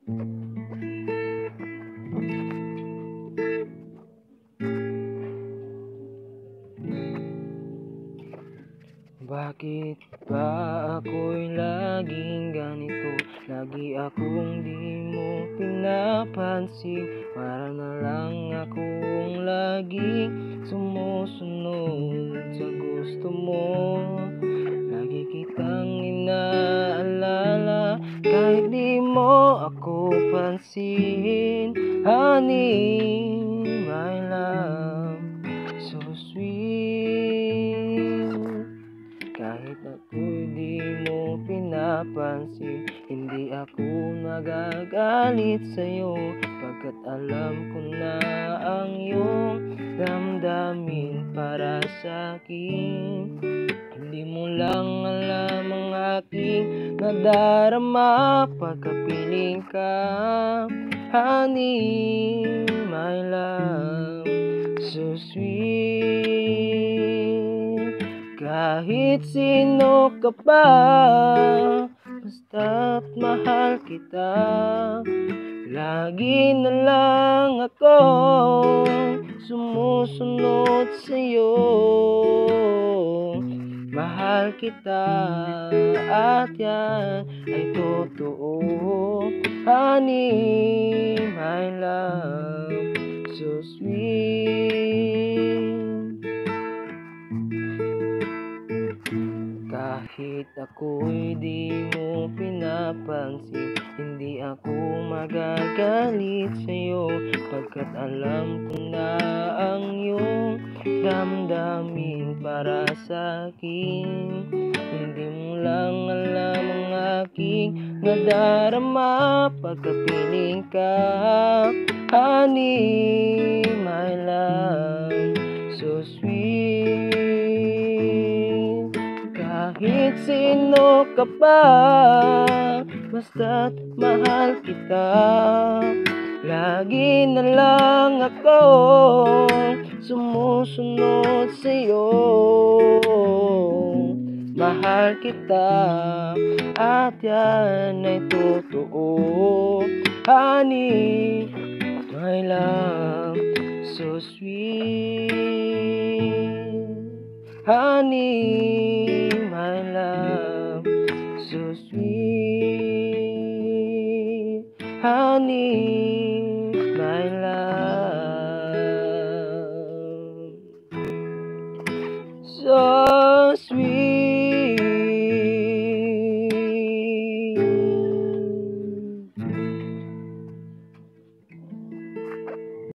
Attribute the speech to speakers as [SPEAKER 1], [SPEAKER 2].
[SPEAKER 1] Bakit ba ako'y laging ganito? Lagi akong di mo pinapansin. Para na lang akong laging sumusunod sa gusto mo. Lagi kitang inaalala kahit di mo ako pansin. Honey, my love, so sweet. Kahit ako'y di mo pinapansin, hindi ako nagagalit sa'yo, pagkat alam ko na ang iyong damdamin para sa'kin. Hindi mo lang alam ang aking nadarama pagkapiling ka. Honey, my love, so sweet. Kahit sino ka pa, basta't mahal kita. Lagi na lang ako sumusunod sa'yo. Mahal kita at yan ay totoo. Honey, my love, so sweet. Kahit ako'y di mo pinapansin, hindi ako magagalit sa'yo, pagkat alam ko na ang iyong damdamin para sa'kin. Hindi mo lang alam ang aking nadarama pagkapiling ka. Honey, my love, so sweet. Kahit sino ka pa, basta't mahal kita. Lagi na lang ako sumusunod sa'yo. Mahal kita at yan ay totoo. Honey, my love, so sweet. Honey, my love, so sweet. Honey,